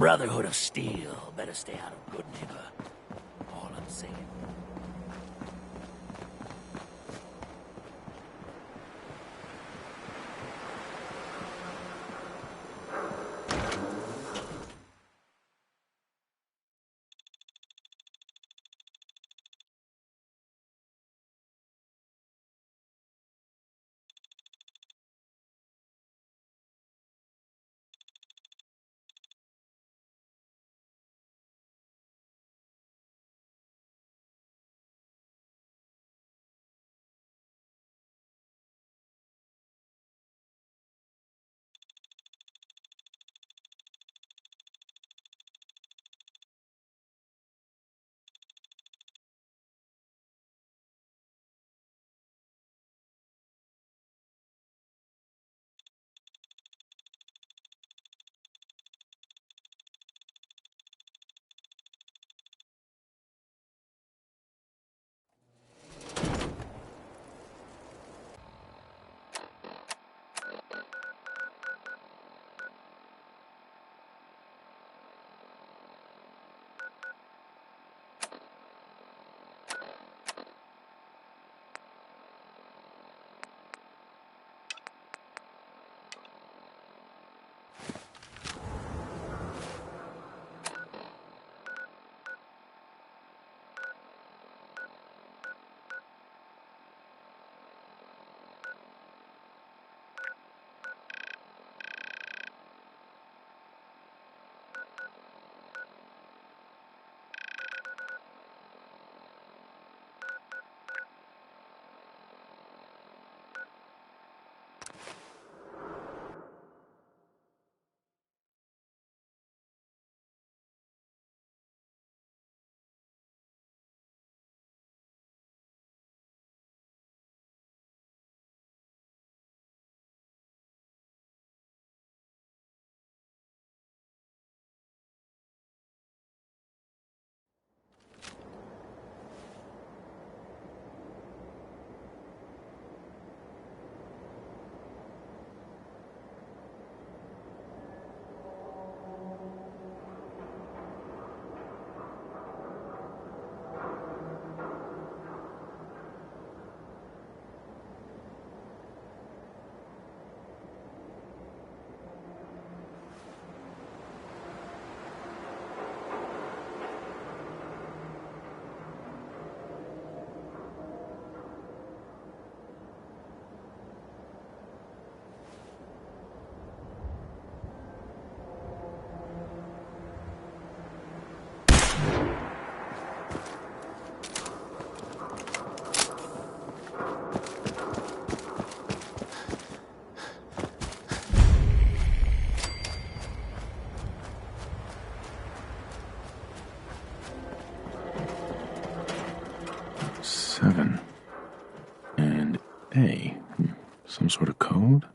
Brotherhood of Steel better stay out of good neighbor. All I'm saying. Seven. And A. Some sort of code?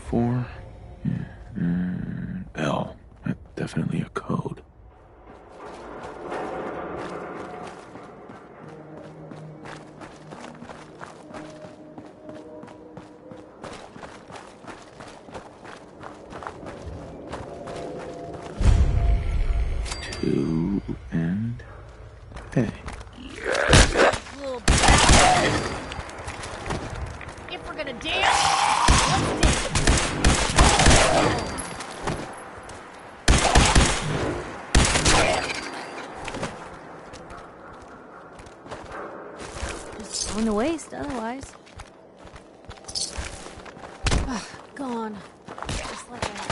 Four. L. That's definitely a code. Two and A. Little bastard. If we're gonna dance, let's dance. Just going to waste otherwise. Gone. Just like that.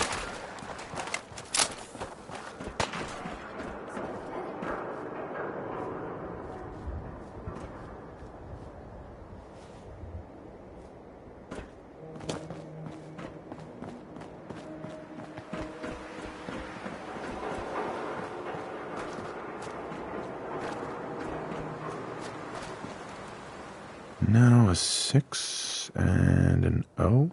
Now a 6 and an O.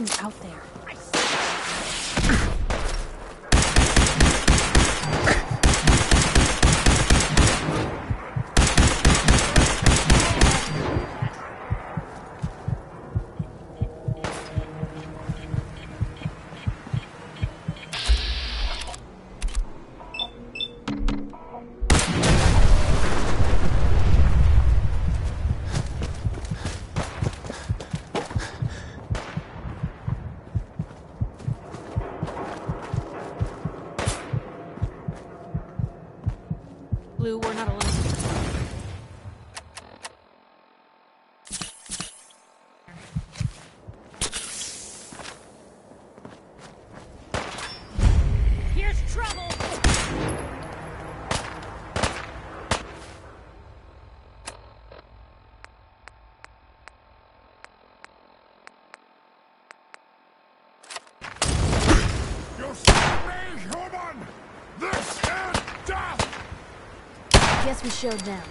Something's out there. Blue, we're not alone. Here's trouble! You see me, human! This is death! Guess we showed them.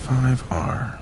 Five R.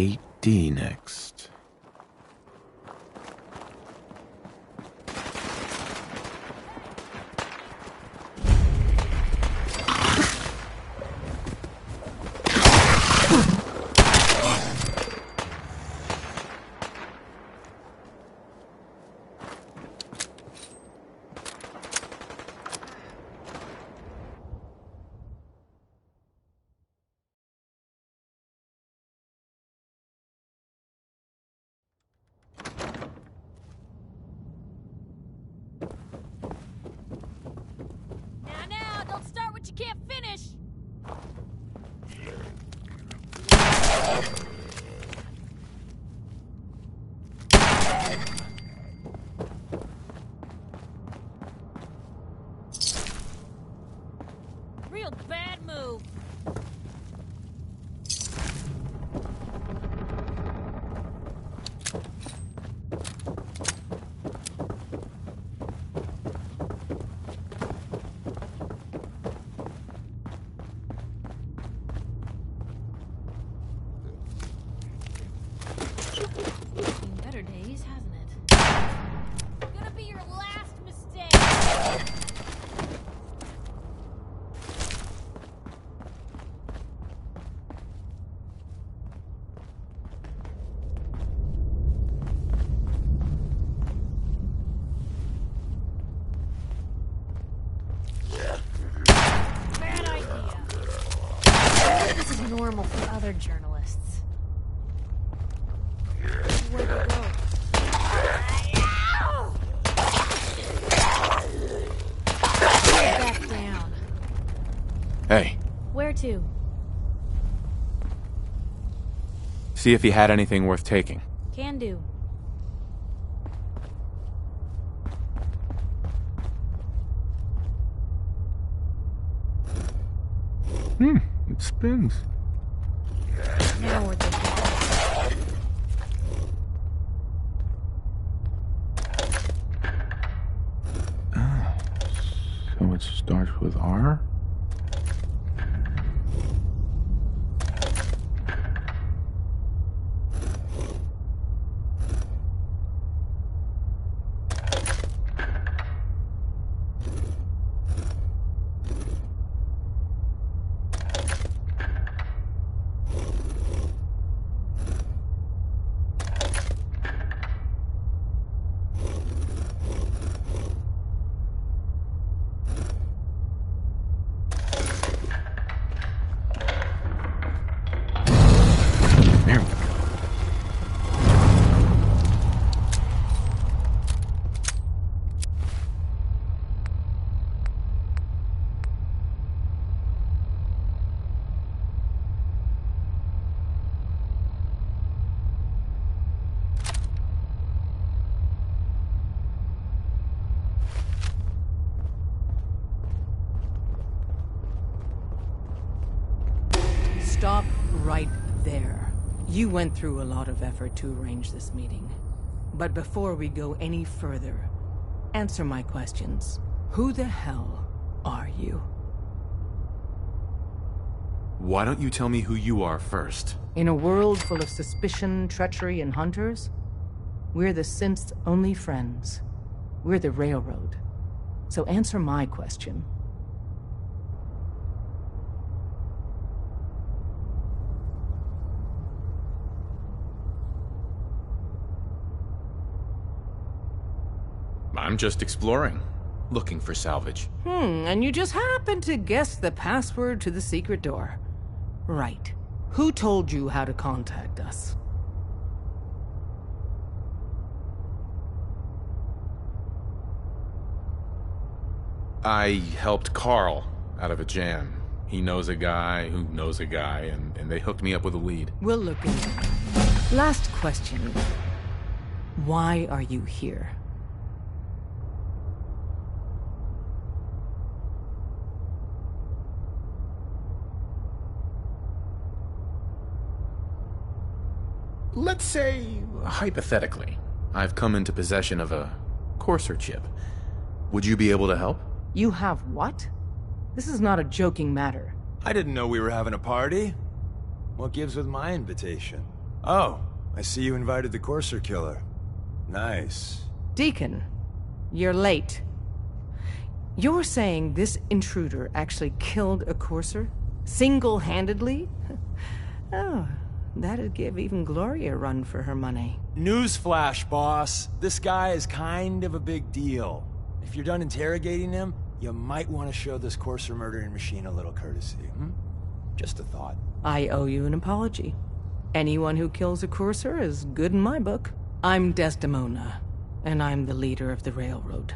Eight D next. Now, don't start what you can't finish! Real bad move. Seen better days, hasn't it? Gonna be your last mistake. Bad idea. This is normal for other journalists. Where'd it go? Back down. Hey, to? See if he had anything worth taking. Can do. It spins. Now we're thinking. So it starts with R? There we go. Stop right there. You went through a lot of effort to arrange this meeting. But before we go any further, answer my questions. Who the hell are you? Why don't you tell me who you are first? In a world full of suspicion, treachery, and hunters, we're the synth's only friends. We're the Railroad. So answer my question. I'm just exploring, looking for salvage. And you just happened to guess the password to the secret door. Right. Who told you how to contact us? I helped Carl out of a jam. He knows a guy who knows a guy, and they hooked me up with a lead. We'll look into it. Last question. Why are you here? Let's say, hypothetically, I've come into possession of a Courser chip. Would you be able to help? You have what? This is not a joking matter. I didn't know we were having a party. What gives with my invitation? Oh, I see you invited the Courser killer. Nice. Deacon, you're late. You're saying this intruder actually killed a Courser? Single-handedly? Oh, that'd give even Gloria a run for her money. Newsflash, boss. This guy is kind of a big deal. If you're done interrogating him, you might want to show this Courser murdering machine a little courtesy, Just a thought. I owe you an apology. Anyone who kills a Courser is good in my book. I'm Desdemona, and I'm the leader of the Railroad.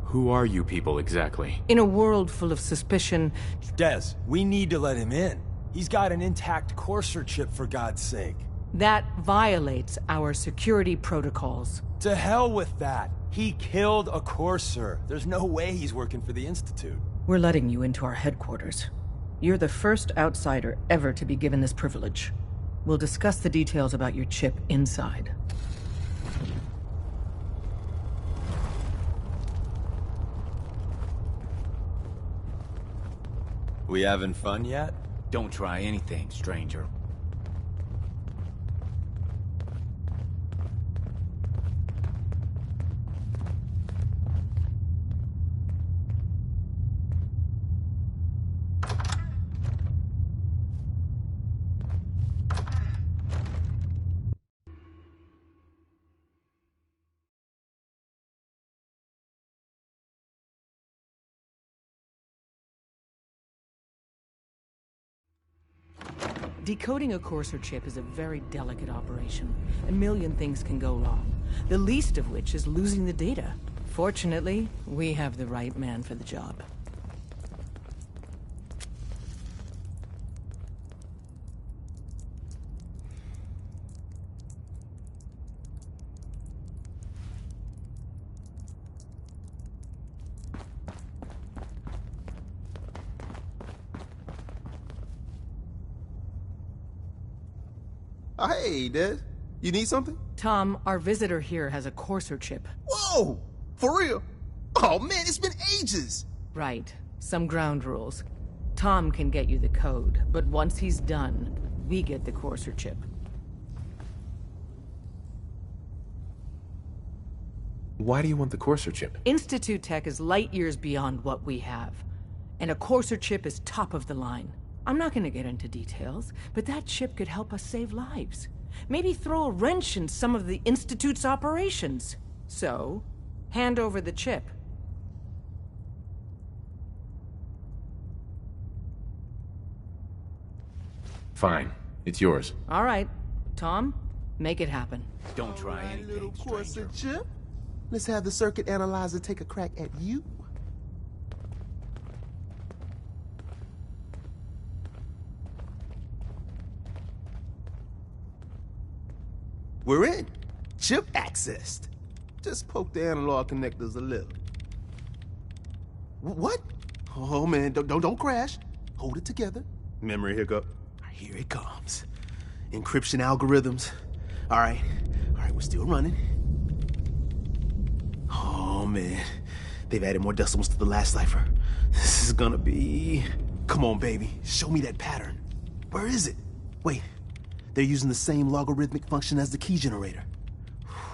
Who are you people exactly? In a world full of suspicion... Des, we need to let him in. He's got an intact Courser chip, for God's sake. that violates our security protocols. To hell with that. He killed a Courser. There's no way he's working for the Institute. We're letting you into our headquarters. You're the first outsider ever to be given this privilege. We'll discuss the details about your chip inside. We having fun yet? Don't try anything, stranger. Decoding a courser chip is a very delicate operation. A million things can go wrong, the least of which is losing the data. Fortunately, we have the right man for the job. Hey, Des. You need something? Tom, our visitor here has a courser chip. Whoa! For real? Oh, man, it's been ages! Right. Some ground rules. Tom can get you the code, but once he's done, we get the courser chip. Why do you want the courser chip? Institute tech is light years beyond what we have. And a courser chip is top of the line. I'm not gonna get into details, but that chip could help us save lives. Maybe throw a wrench in some of the Institute's operations. So, hand over the chip. Fine. It's yours. All right. Tom, make it happen. Don't try Alright, anything, little courser stranger. chip. Let's have the circuit analyzer take a crack at you. We're in. Chip accessed. Just poke the analog connectors a little. What? Oh man, don't crash. Hold it together. Memory hiccup. Here it comes. Encryption algorithms. All right, we're still running. Oh man, they've added more decimals to the last cipher. This is gonna be... Come on, baby, show me that pattern. Where is it? Wait, they're using the same logarithmic function as the key generator.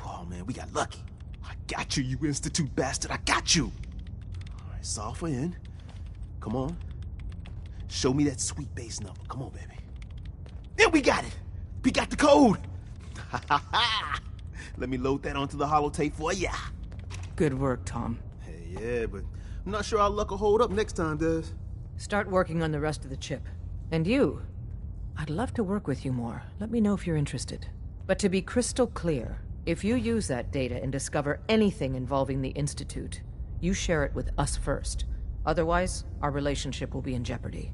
Oh man, we got lucky. I got you, you Institute bastard, I got you. All right, solve for n. Come on. Show me that sweet base number. Come on, baby. Yeah, we got it. We got the code. Let me load that onto the holotape for ya. Good work, Tom. Hey, yeah, but I'm not sure our luck will hold up next time, Des. Start working on the rest of the chip. And you, I'd love to work with you more. Let me know if you're interested. But to be crystal clear, if you use that data and discover anything involving the Institute, you share it with us first. Otherwise, our relationship will be in jeopardy.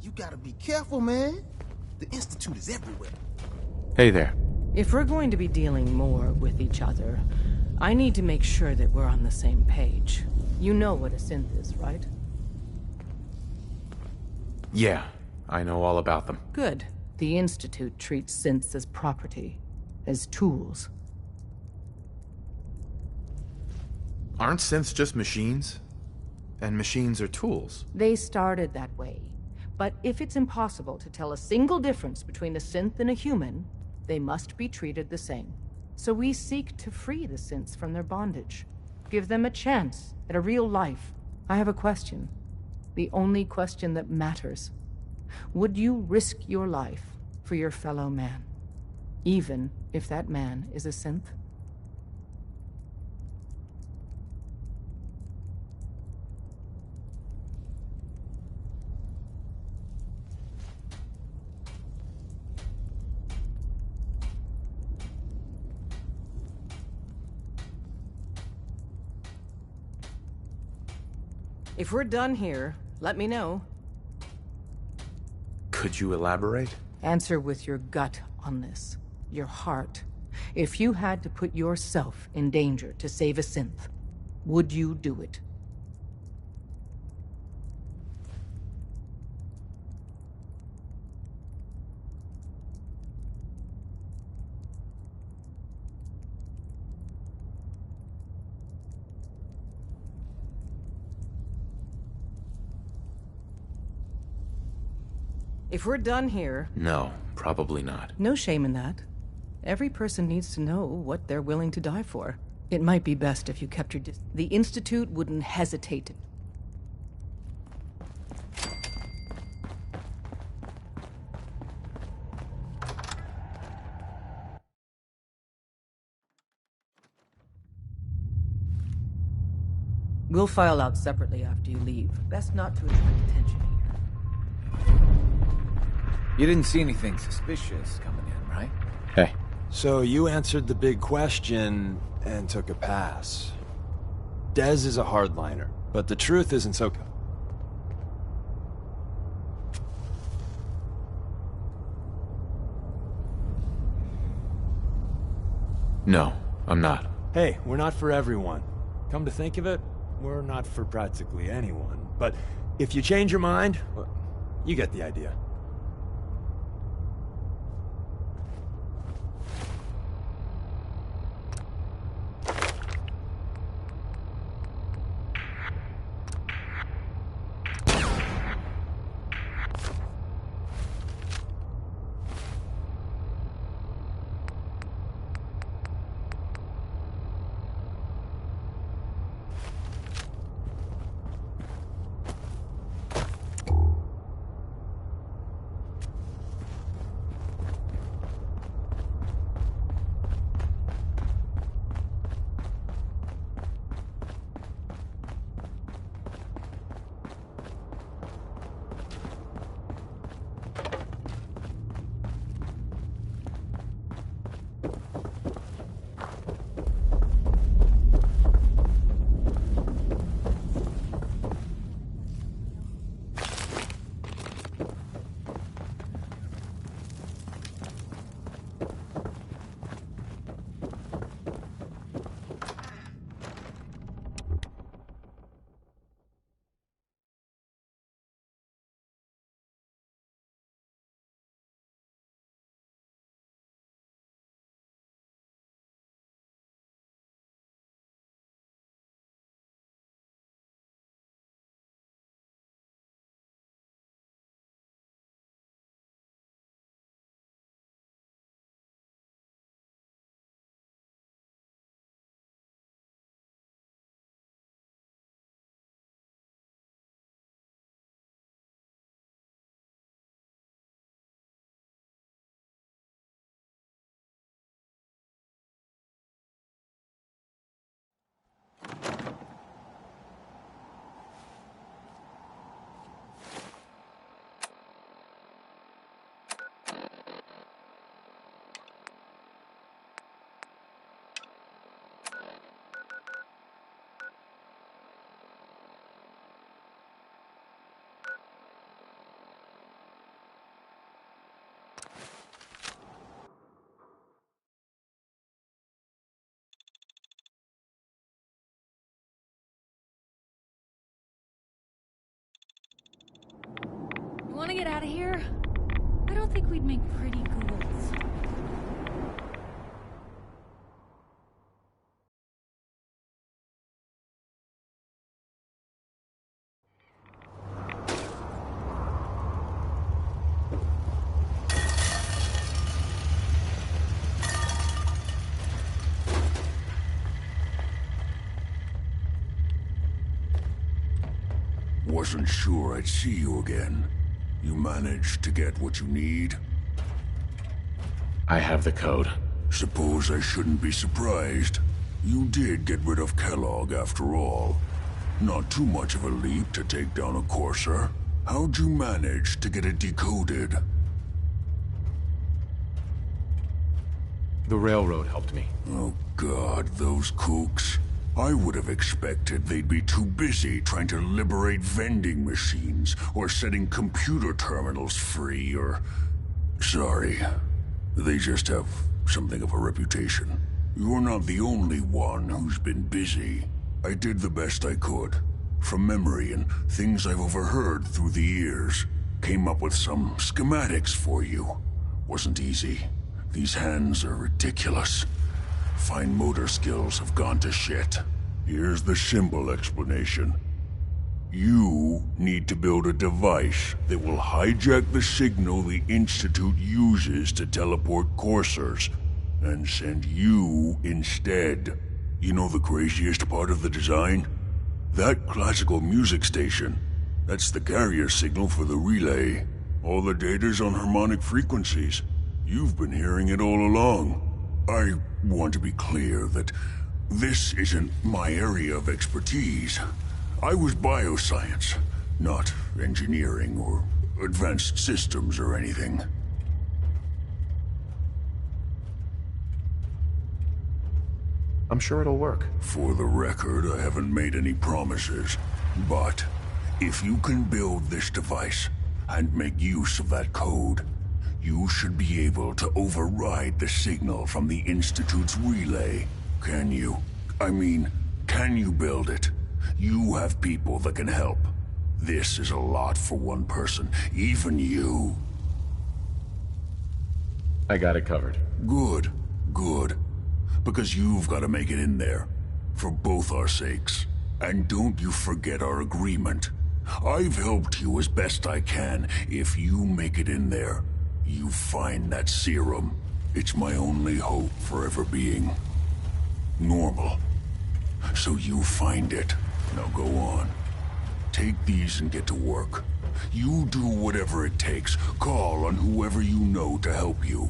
You gotta be careful, man. The Institute is everywhere. Hey there. If we're going to be dealing more with each other, I need to make sure that we're on the same page. You know what a synth is, right? Yeah, I know all about them. Good. The Institute treats synths as property, as tools. Aren't synths just machines? And machines are tools. They started that way. But if it's impossible to tell a single difference between a synth and a human, they must be treated the same. So we seek to free the synths from their bondage. Give them a chance at a real life. I have a question. The only question that matters. Would you risk your life for your fellow man? Even if that man is a synth? If we're done here, let me know. Could you elaborate? Answer with your gut on this. Your heart. If you had to put yourself in danger to save a synth, would you do it? If we're done here... No, probably not. No shame in that. Every person needs to know what they're willing to die for. It might be best if you kept your distance. The Institute wouldn't hesitate to... We'll file out separately after you leave. Best not to attract attention here. You didn't see anything suspicious coming in, right? Hey. So you answered the big question and took a pass. Dez is a hardliner, but the truth isn't so... No, I'm not. Hey, we're not for everyone. Come to think of it, we're not for practically anyone. But if you change your mind, well, you get the idea. You want to get out of here? I don't think we'd make pretty ghouls. Wasn't sure I'd see you again. You managed to get what you need? I have the code. Suppose I shouldn't be surprised. You did get rid of Kellogg after all. Not too much of a leap to take down a courser. How'd you manage to get it decoded? The railroad helped me. Oh God, those kooks. I would have expected they'd be too busy trying to liberate vending machines, or setting computer terminals free, or... Sorry. They just have something of a reputation. You're not the only one who's been busy. I did the best I could. From memory and things I've overheard through the years. Came up with some schematics for you. Wasn't easy. These hands are ridiculous. Fine motor skills have gone to shit. Here's the simple explanation. You need to build a device that will hijack the signal the Institute uses to teleport coursers, and send you instead. You know the craziest part of the design? That classical music station. That's the carrier signal for the relay. All the data's on harmonic frequencies. You've been hearing it all along. I want to be clear that this isn't my area of expertise. I was bioscience, not engineering or advanced systems or anything. I'm sure it'll work. For the record, I haven't made any promises. But if you can build this device and make use of that code, you should be able to override the signal from the Institute's relay. Can you? I mean, can you build it? You have people that can help. This is a lot for one person, even you. I got it covered. Good, good. Because you've got to make it in there. For both our sakes. And don't you forget our agreement. I've helped you as best I can. If you make it in there, you find that serum. It's my only hope for ever being normal. So you find it. Now go on. Take these and get to work. You do whatever it takes. Call on whoever you know to help you.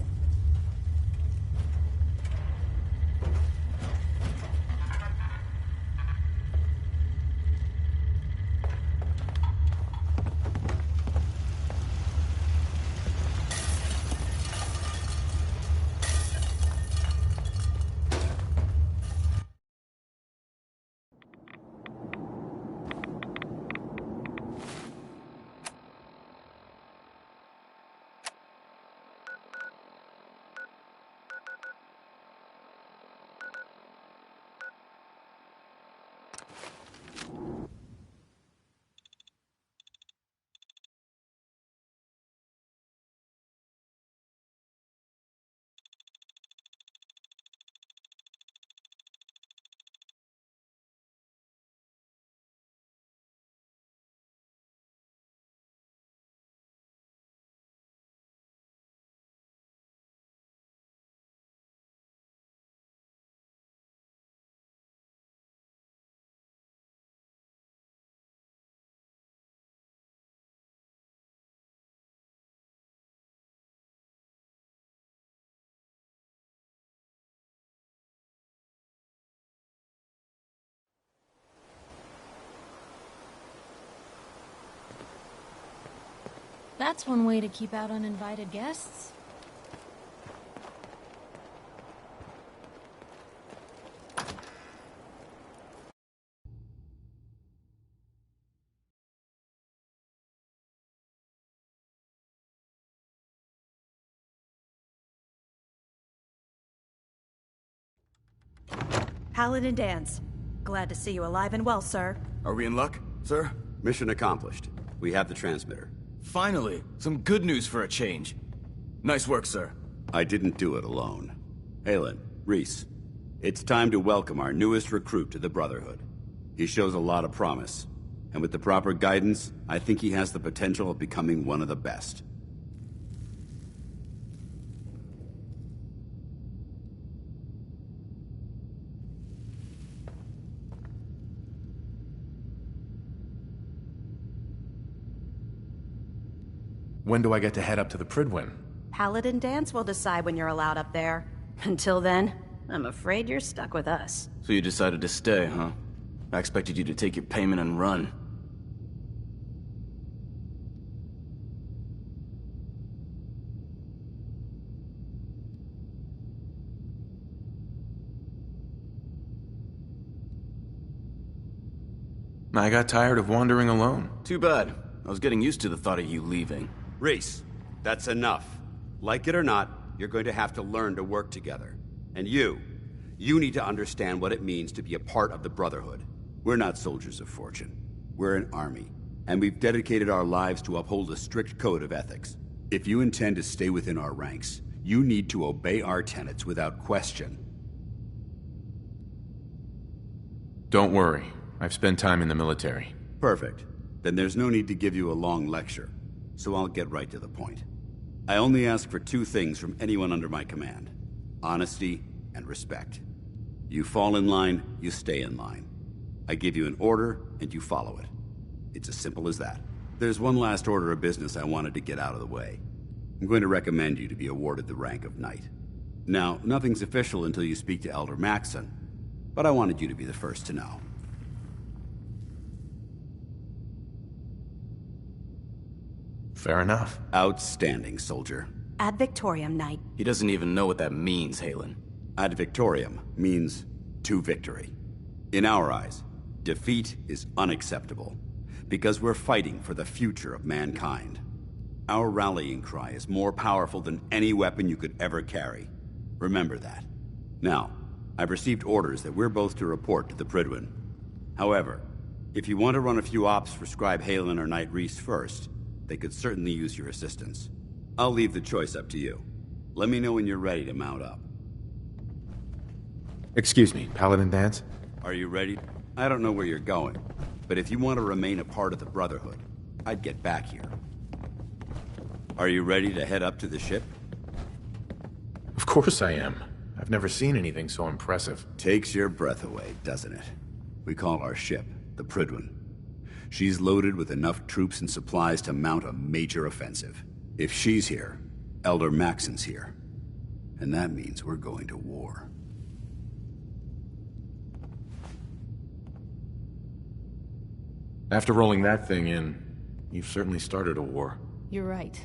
That's one way to keep out uninvited guests. Paladin Dance. Glad to see you alive and well, sir. Are we in luck, sir? Mission accomplished. We have the transmitter. Finally, some good news for a change. Nice work, sir. I didn't do it alone. Aelin, Reese, it's time to welcome our newest recruit to the Brotherhood. He shows a lot of promise, and with the proper guidance, I think he has the potential of becoming one of the best. When do I get to head up to the Pridwin? Paladin Dance will decide when you're allowed up there. Until then, I'm afraid you're stuck with us. So you decided to stay, huh? I expected you to take your payment and run. I got tired of wandering alone. Too bad. I was getting used to the thought of you leaving. Reese, that's enough. Like it or not, you're going to have to learn to work together. And you need to understand what it means to be a part of the Brotherhood. We're not soldiers of fortune. We're an army, and we've dedicated our lives to uphold a strict code of ethics. If you intend to stay within our ranks, you need to obey our tenets without question. Don't worry. I've spent time in the military. Perfect. Then there's no need to give you a long lecture, so I'll get right to the point. I only ask for two things from anyone under my command: honesty and respect. You fall in line, you stay in line. I give you an order, and you follow it. It's as simple as that. There's one last order of business I wanted to get out of the way. I'm going to recommend you to be awarded the rank of Knight. Now, nothing's official until you speak to Elder Maxson, but I wanted you to be the first to know. Fair enough. Outstanding, soldier. Ad Victoriam, Knight. He doesn't even know what that means, Halen. Ad Victoriam means to victory. In our eyes, defeat is unacceptable, because we're fighting for the future of mankind. Our rallying cry is more powerful than any weapon you could ever carry. Remember that. Now, I've received orders that we're both to report to the Prydwen. However, if you want to run a few ops for Scribe Halen or Knight Reese first, they could certainly use your assistance. I'll leave the choice up to you. Let me know when you're ready to mount up. Excuse me, Paladin Dance? Are you ready? I don't know where you're going, but if you want to remain a part of the Brotherhood, I'd get back here. Are you ready to head up to the ship? Of course I am. I've never seen anything so impressive. Takes your breath away, doesn't it? We call our ship the Prydwen. She's loaded with enough troops and supplies to mount a major offensive. If she's here, Elder Maxon's here. And that means we're going to war. After rolling that thing in, you've certainly started a war. You're right.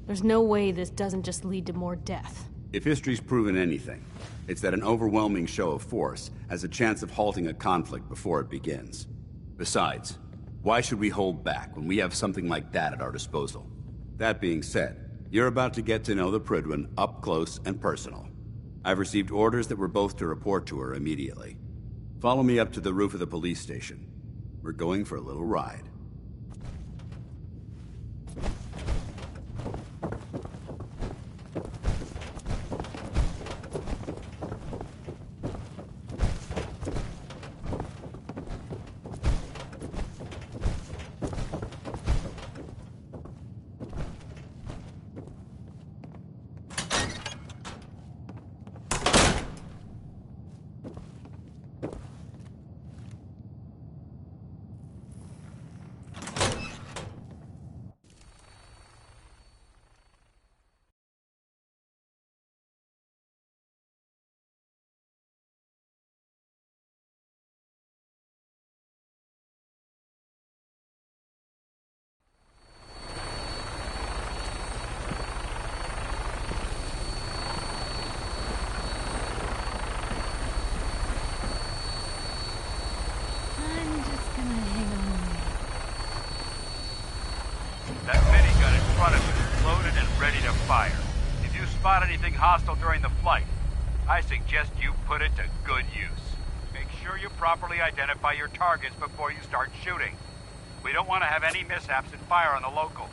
There's no way this doesn't just lead to more death. If history's proven anything, it's that an overwhelming show of force has a chance of halting a conflict before it begins. Besides, why should we hold back when we have something like that at our disposal? That being said, you're about to get to know the Prydwen up close and personal. I've received orders that we're both to report to her immediately. Follow me up to the roof of the police station. We're going for a little ride. Anything hostile during the flight, I suggest you put it to good use. Make sure you properly identify your targets before you start shooting. We don't want to have any mishaps and fire on the locals.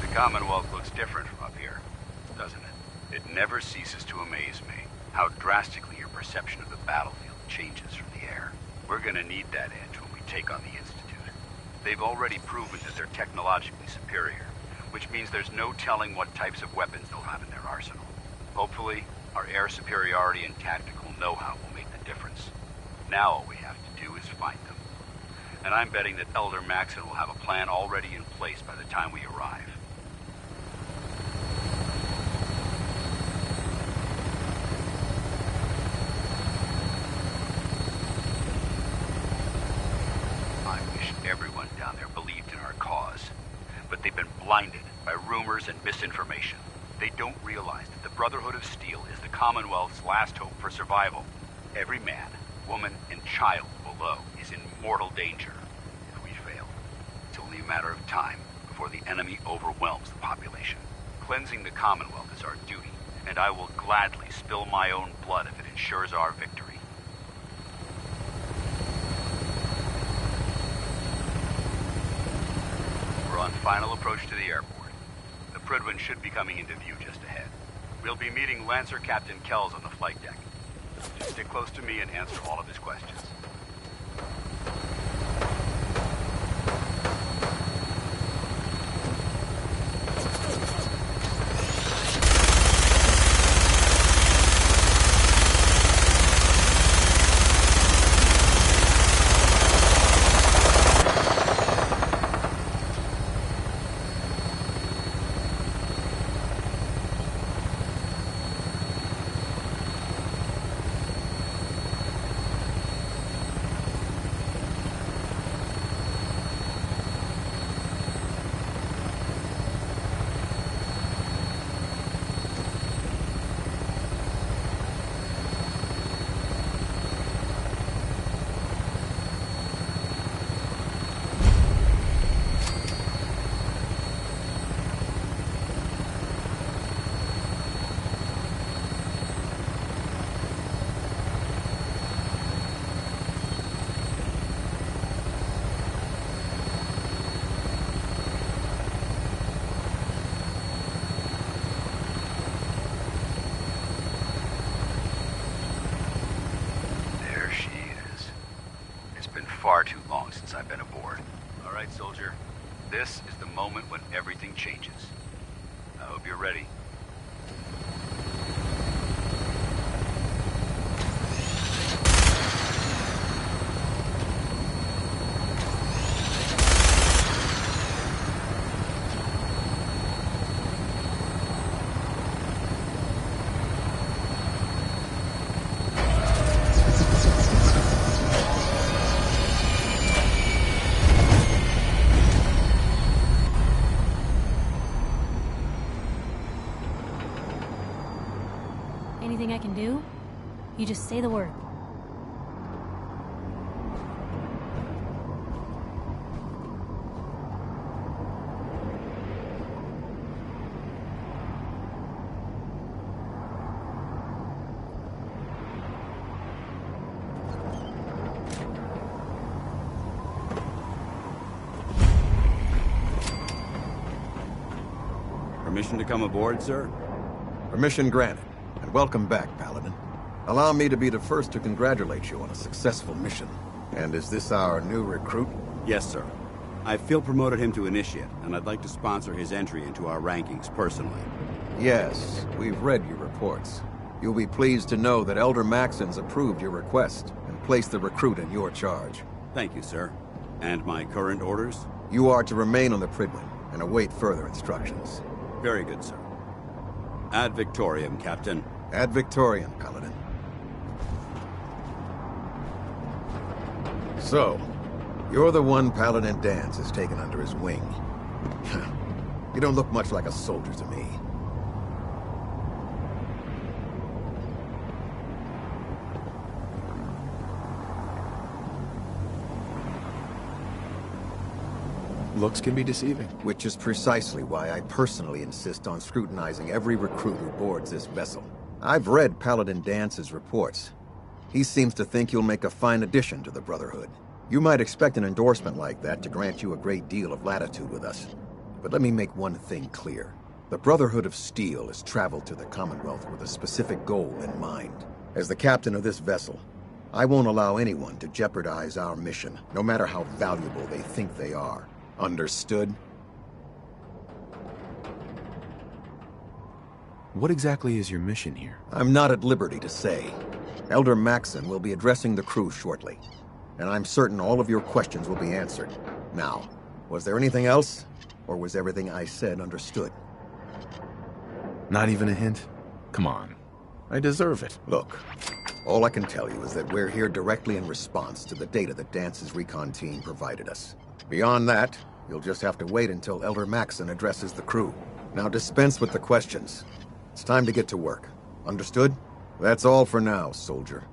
The Commonwealth looks different from up here, doesn't it? It never ceases to amaze me how drastically your perception of the battlefield changes from the air. We're gonna need that edge when we take on the Institute. They've already proven that they're technologically superior, which means there's no telling what types of weapons they'll have in their arsenal. Hopefully, our air superiority and tactical know-how will make the difference. Now all we have to do is find them. And I'm betting that Elder Maxon will have a plan already in place by the time we arrive. Everyone down there believed in our cause, but they've been blinded by rumors and misinformation. They don't realize that the Brotherhood of Steel is the Commonwealth's last hope for survival. Every man, woman, and child below is in mortal danger. If we fail, it's only a matter of time before the enemy overwhelms the population. Cleansing the Commonwealth is our duty, and I will gladly spill my own blood if it ensures our victory. On final approach to the airport. The Prydwen should be coming into view just ahead. We'll be meeting Lancer Captain Kells on the flight deck. Just stick close to me and answer all of his questions. far too long since I've been aboard. All right, soldier. This is the moment when everything changes. I hope you're ready. Anything I can do? You just say the word. Permission to come aboard, sir? Permission granted. And welcome back, Paladin. Allow me to be the first to congratulate you on a successful mission. And is this our new recruit? Yes, sir. I feel promoted him to initiate, and I'd like to sponsor his entry into our rankings personally. Yes, we've read your reports. You'll be pleased to know that Elder Maxon's approved your request and placed the recruit in your charge. Thank you, sir. And my current orders? You are to remain on the Pridwin and await further instructions. Very good, sir. Ad Victoriam, Captain. Ad Victoriam, Paladin. So, you're the one Paladin Danse has taken under his wing. You don't look much like a soldier to me. Looks can be deceiving. Which is precisely why I personally insist on scrutinizing every recruit who boards this vessel. I've read Paladin Dance's reports. He seems to think you'll make a fine addition to the Brotherhood. You might expect an endorsement like that to grant you a great deal of latitude with us. But let me make one thing clear. The Brotherhood of Steel has traveled to the Commonwealth with a specific goal in mind. As the captain of this vessel, I won't allow anyone to jeopardize our mission, no matter how valuable they think they are. Understood? What exactly is your mission here? I'm not at liberty to say. Elder Maxon will be addressing the crew shortly, and I'm certain all of your questions will be answered. Now, was there anything else, or was everything I said understood? Not even a hint? Come on. I deserve it. Look, all I can tell you is that we're here directly in response to the data that Dance's recon team provided us. Beyond that, you'll just have to wait until Elder Maxon addresses the crew. Now dispense with the questions. It's time to get to work. Understood? That's all for now, soldier.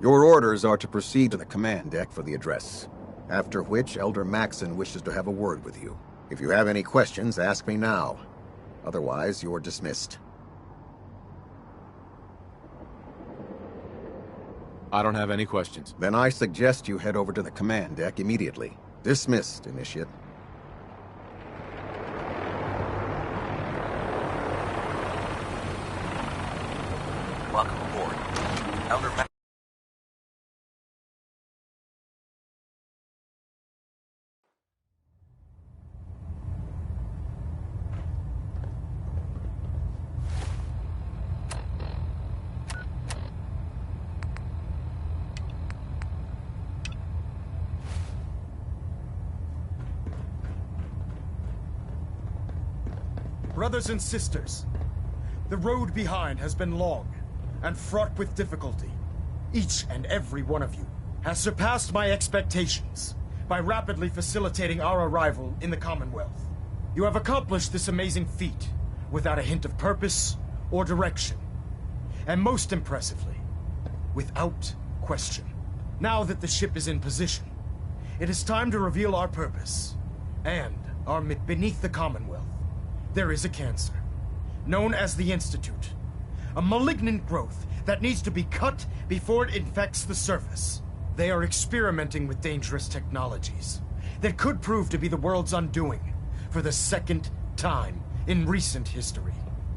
Your orders are to proceed to the command deck for the address. After which, Elder Maxon wishes to have a word with you. If you have any questions, ask me now. Otherwise, you're dismissed. I don't have any questions. Then I suggest you head over to the command deck immediately. Dismissed, Initiate. Welcome aboard. Elder Ma- Brothers and sisters, the road behind has been long and fraught with difficulty. Each and every one of you has surpassed my expectations by rapidly facilitating our arrival in the Commonwealth. You have accomplished this amazing feat without a hint of purpose or direction. And most impressively, without question. Now that the ship is in position, it is time to reveal our purpose and our beneath the Commonwealth. There is a cancer, known as the Institute. A malignant growth that needs to be cut before it infects the surface. They are experimenting with dangerous technologies that could prove to be the world's undoing for the second time in recent history.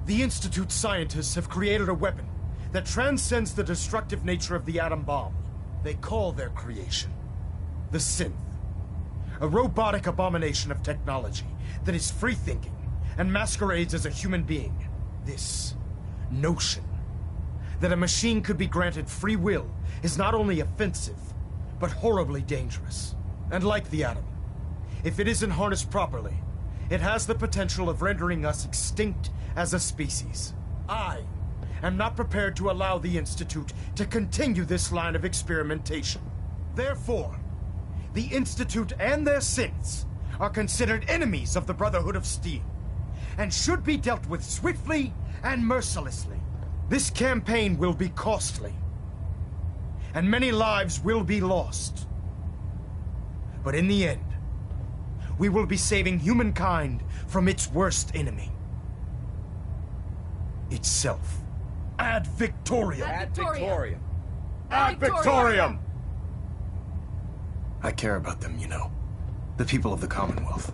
The Institute scientists have created a weapon that transcends the destructive nature of the atom bomb. They call their creation the synth. A robotic abomination of technology that is free-thinking and masquerades as a human being. This notion that a machine could be granted free will is not only offensive, but horribly dangerous. And like the atom, if it isn't harnessed properly, it has the potential of rendering us extinct as a species. I am not prepared to allow the Institute to continue this line of experimentation. Therefore, the Institute and their synths are considered enemies of the Brotherhood of Steel, and should be dealt with swiftly and mercilessly. This campaign will be costly, and many lives will be lost. But in the end, we will be saving humankind from its worst enemy. Itself. Ad Victoriam! Ad Victoriam! Ad Victoriam! I care about them, you know. The people of the Commonwealth.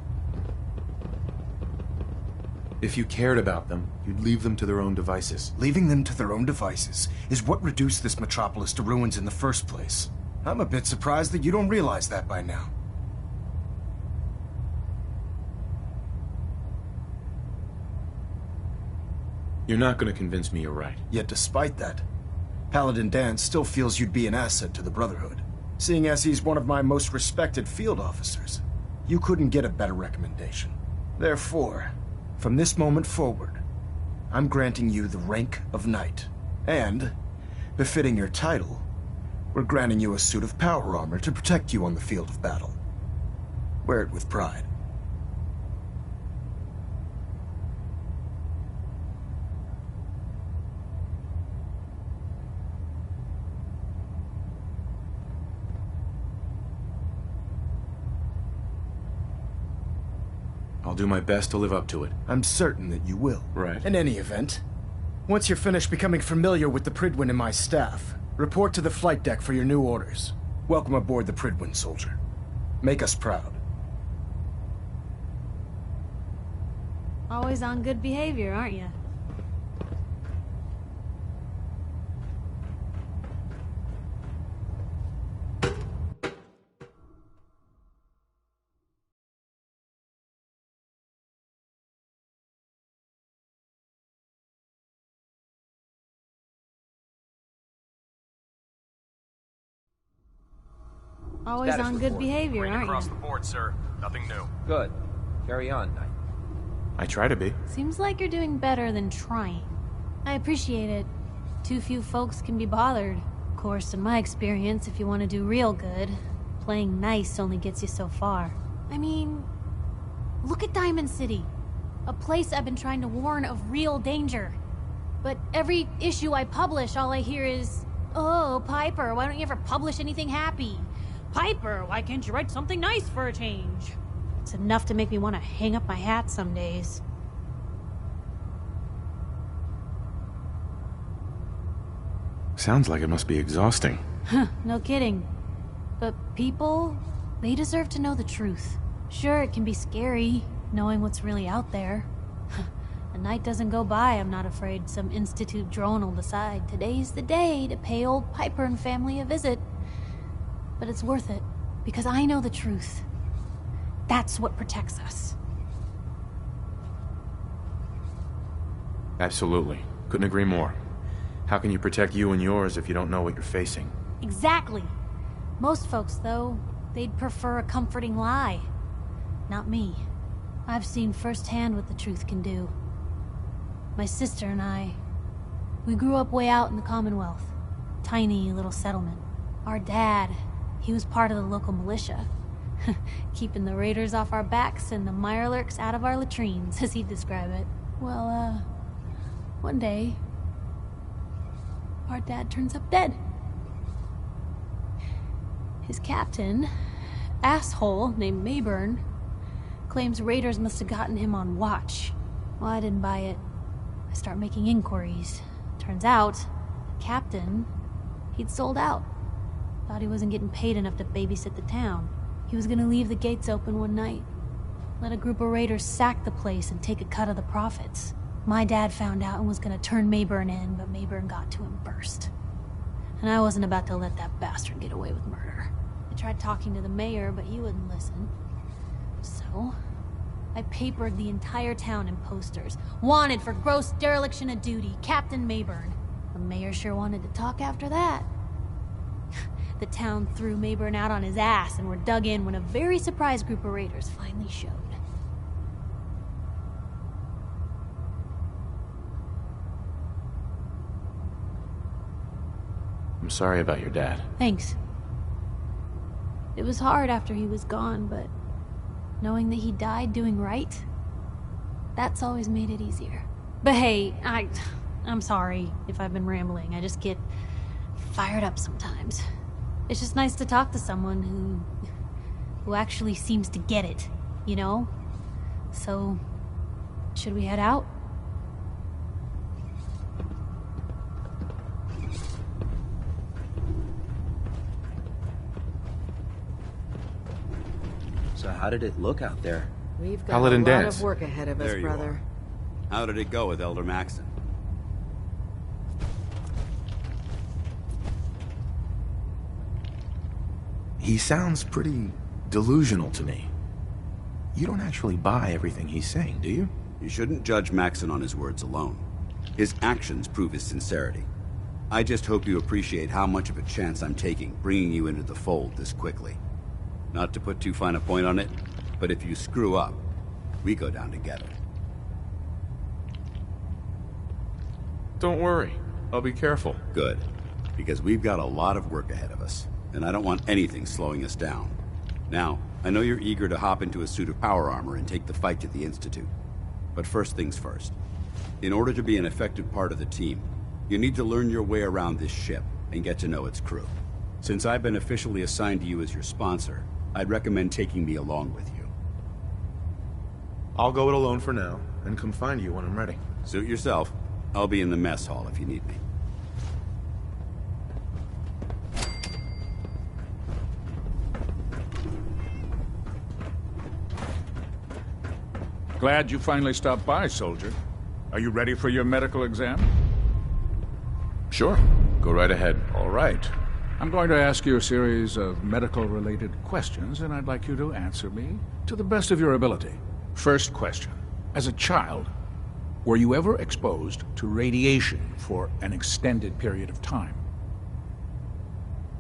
If you cared about them, you'd leave them to their own devices. Leaving them to their own devices is what reduced this metropolis to ruins in the first place. I'm a bit surprised that you don't realize that by now. You're not going to convince me you're right. Yet despite that, Paladin Dan still feels you'd be an asset to the Brotherhood, seeing as he's one of my most respected field officers. You couldn't get a better recommendation. Therefore, from this moment forward, I'm granting you the rank of Knight. And, befitting your title, we're granting you a suit of power armor to protect you on the field of battle. Wear it with pride. I'll do my best to live up to it. I'm certain that you will. Right. In any event, once you're finished becoming familiar with the Pridwin and my staff, report to the flight deck for your new orders. Welcome aboard the Pridwin, soldier. Make us proud. Always on good behavior, aren't you? Always Status on good report. behavior, Green aren't across you? the board, sir. Nothing new. Good. Carry on, Knight. I try to be. Seems like you're doing better than trying. I appreciate it. Too few folks can be bothered. Of course, in my experience, if you want to do real good, playing nice only gets you so far. I mean, look at Diamond City. A place I've been trying to warn of real danger. But every issue I publish, all I hear is, "Oh, Piper, why don't you ever publish anything happy? Piper, why can't you write something nice for a change?" It's enough to make me want to hang up my hat some days. Sounds like it must be exhausting. Huh, no kidding. But people, they deserve to know the truth. Sure, it can be scary, knowing what's really out there. A night doesn't go by, I'm not afraid some Institute drone will decide today's the day to pay old Piper and family a visit. But it's worth it, because I know the truth. That's what protects us. Absolutely. Couldn't agree more. How can you protect you and yours if you don't know what you're facing? Exactly. Most folks, though, they'd prefer a comforting lie. Not me. I've seen firsthand what the truth can do. My sister and I, we grew up way out in the Commonwealth. Tiny little settlement. Our dad, he was part of the local militia. Keeping the raiders off our backs and the mirelurks out of our latrines, as he'd describe it. Well, one day, our dad turns up dead. His captain, asshole named Mayburn, claims raiders must have gotten him on watch. Well, I didn't buy it. I start making inquiries. Turns out, the captain, he'd sold out. Thought he wasn't getting paid enough to babysit the town. He was gonna leave the gates open one night. Let a group of raiders sack the place and take a cut of the profits. My dad found out and was gonna turn Mayburn in, but Mayburn got to him first. And I wasn't about to let that bastard get away with murder. I tried talking to the mayor, but he wouldn't listen. So, I papered the entire town in posters. Wanted for gross dereliction of duty, Captain Mayburn. The mayor sure wanted to talk after that. The town threw Mayburn out on his ass and were dug in when a very surprised group of raiders finally showed. I'm sorry about your dad. Thanks. It was hard after he was gone, but knowing that he died doing right, that's always made it easier. But hey, I'm sorry if I've been rambling. I just get fired up sometimes. It's just nice to talk to someone who actually seems to get it, you know? So, should we head out? So how did it look out there? We've got Paladin a lot dance. of work ahead of us, There you brother. are. How did it go with Elder Maxon? He sounds pretty delusional to me. You don't actually buy everything he's saying, do you? You shouldn't judge Maxon on his words alone. His actions prove his sincerity. I just hope you appreciate how much of a chance I'm taking bringing you into the fold this quickly. Not to put too fine a point on it, but if you screw up, we go down together. Don't worry. I'll be careful. Good. Because we've got a lot of work ahead of us, and I don't want anything slowing us down. Now, I know you're eager to hop into a suit of power armor and take the fight to the Institute. But first things first. In order to be an effective part of the team, you need to learn your way around this ship and get to know its crew. Since I've been officially assigned to you as your sponsor, I'd recommend taking me along with you. I'll go it alone for now, and come find you when I'm ready. Suit yourself. I'll be in the mess hall if you need me. Glad you finally stopped by, soldier. Are you ready for your medical exam? Sure. Go right ahead. All right. I'm going to ask you a series of medical-related questions, and I'd like you to answer me to the best of your ability. First question. As a child, were you ever exposed to radiation for an extended period of time?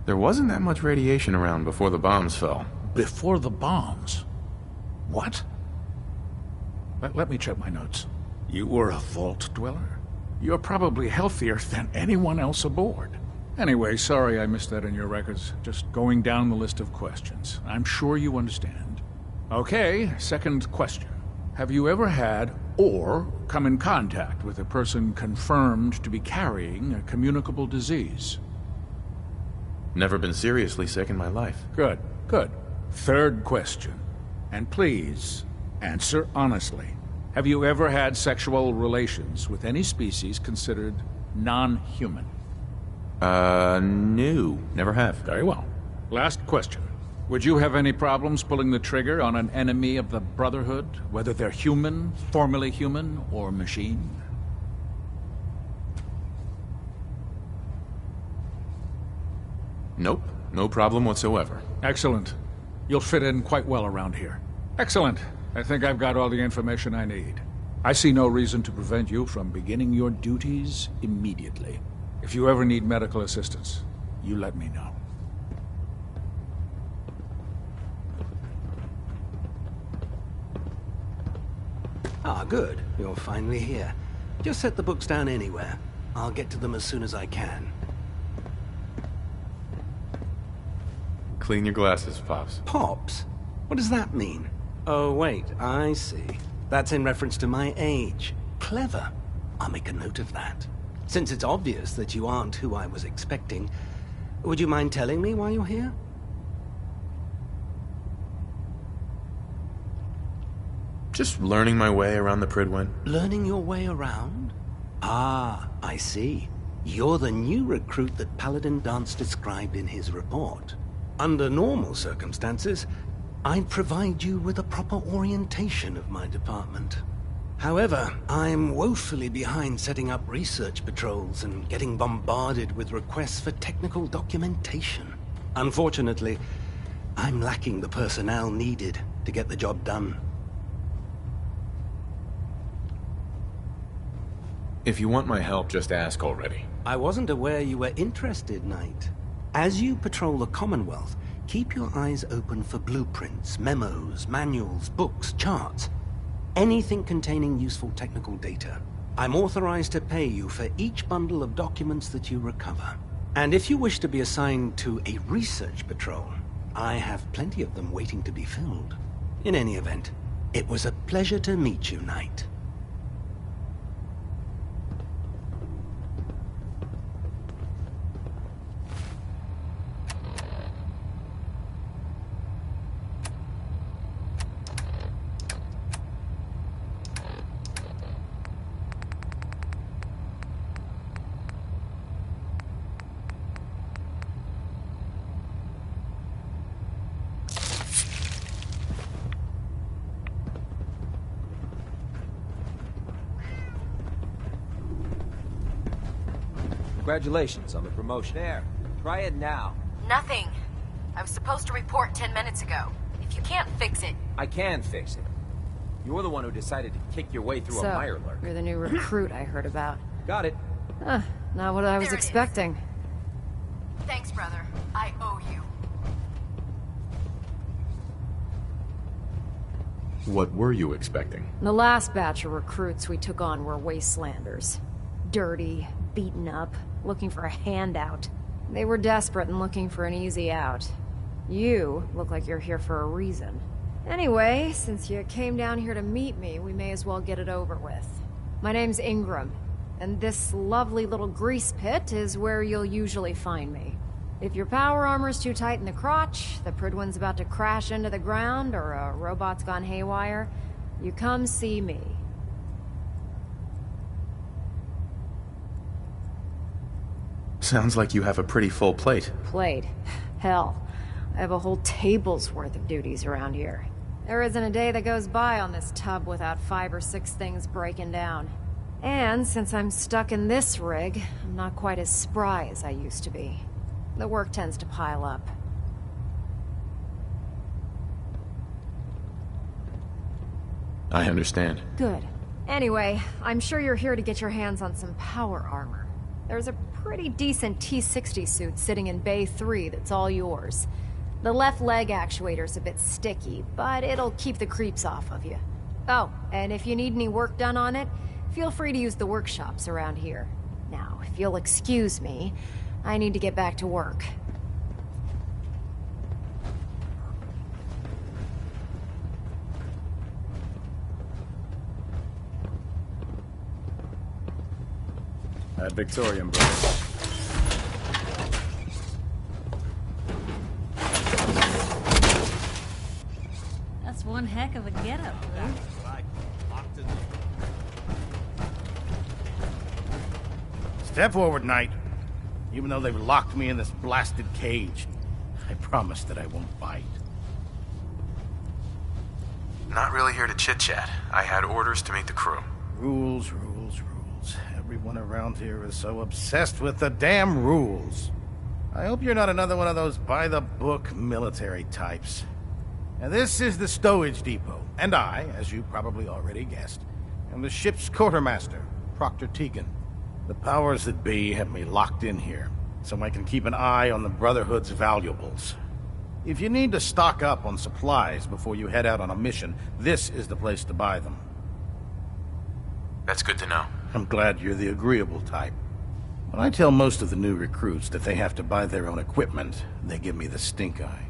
There wasn't that much radiation around before the bombs fell. Before the bombs? What? Let me check my notes. You were a vault dweller? You're probably healthier than anyone else aboard. Anyway, sorry I missed that in your records. Just going down the list of questions. I'm sure you understand. Okay, second question. Have you ever had or come in contact with a person confirmed to be carrying a communicable disease? Never been seriously sick in my life. Good, good. Third question. And please, answer honestly. Have you ever had sexual relations with any species considered non-human? No. Never have. Very well. Last question. Would you have any problems pulling the trigger on an enemy of the Brotherhood, whether they're human, formerly human, or machine? Nope. No problem whatsoever. Excellent. You'll fit in quite well around here. Excellent. I think I've got all the information I need. I see no reason to prevent you from beginning your duties immediately. If you ever need medical assistance, you let me know. Ah, good. You're finally here. Just set the books down anywhere. I'll get to them as soon as I can. Clean your glasses, Pops. Pops? What does that mean? Oh, wait, I see. That's in reference to my age. Clever. I'll make a note of that. Since it's obvious that you aren't who I was expecting, would you mind telling me why you're here? Just learning my way around the Pridwen. Learning your way around? Ah, I see. You're the new recruit that Paladin Dance described in his report. Under normal circumstances, I'd provide you with a proper orientation of my department. However, I'm woefully behind setting up research patrols and getting bombarded with requests for technical documentation. Unfortunately, I'm lacking the personnel needed to get the job done. If you want my help, just ask already. I wasn't aware you were interested, Knight. As you patrol the Commonwealth, keep your eyes open for blueprints, memos, manuals, books, charts. Anything containing useful technical data. I'm authorized to pay you for each bundle of documents that you recover. And if you wish to be assigned to a research patrol, I have plenty of them waiting to be filled. In any event, it was a pleasure to meet you, Knight. Congratulations on the promotion. There, try it now. Nothing. I was supposed to report 10 minutes ago. If you can't fix it... I can fix it. You're the one who decided to kick your way through a Mirelurk. You're the new recruit I heard about. Got it. Huh, not what I was expecting. Thanks, brother. I owe you. What were you expecting? The last batch of recruits we took on were wastelanders. Dirty, beaten up, looking for a handout. They were desperate and looking for an easy out. You look like you're here for a reason. Anyway, since you came down here to meet me, we may as well get it over with. My name's Ingram, and this lovely little grease pit is where you'll usually find me. If your power armor's too tight in the crotch, the Pridwin's about to crash into the ground, or a robot's gone haywire, you come see me. Sounds like you have a pretty full plate. Plate? Hell, I have a whole table's worth of duties around here. There isn't a day that goes by on this tub without 5 or 6 things breaking down. And since I'm stuck in this rig, I'm not quite as spry as I used to be. The work tends to pile up. I understand. Good. Anyway, I'm sure you're here to get your hands on some power armor. There's a pretty decent T-60 suit sitting in Bay 3 that's all yours. The left leg actuator's a bit sticky, but it'll keep the creeps off of you. Oh, and if you need any work done on it, feel free to use the workshops around here. Now, if you'll excuse me, I need to get back to work. At Victorian, brother. That's one heck of a getup, Blue. Step forward, Knight. Even though they've locked me in this blasted cage, I promise that I won't bite. Not really here to chit-chat. I had orders to meet the crew. Rules, rules, rules. Everyone around here is so obsessed with the damn rules. I hope you're not another one of those by-the-book military types. Now, this is the stowage depot, and I, as you probably already guessed, am the ship's quartermaster, Proctor Tegan. The powers that be have me locked in here, so I can keep an eye on the Brotherhood's valuables. If you need to stock up on supplies before you head out on a mission, this is the place to buy them. That's good to know. I'm glad you're the agreeable type. When I tell most of the new recruits that they have to buy their own equipment, they give me the stink eye.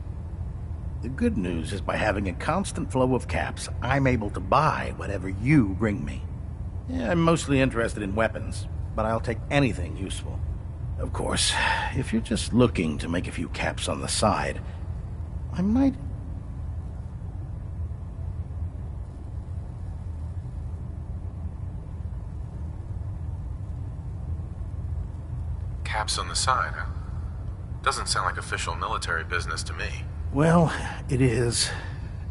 The good news is by having a constant flow of caps, I'm able to buy whatever you bring me. Yeah, I'm mostly interested in weapons, but I'll take anything useful. Of course, if you're just looking to make a few caps on the side, I might... Caps on the side, huh? Doesn't sound like official military business to me. Well, it is,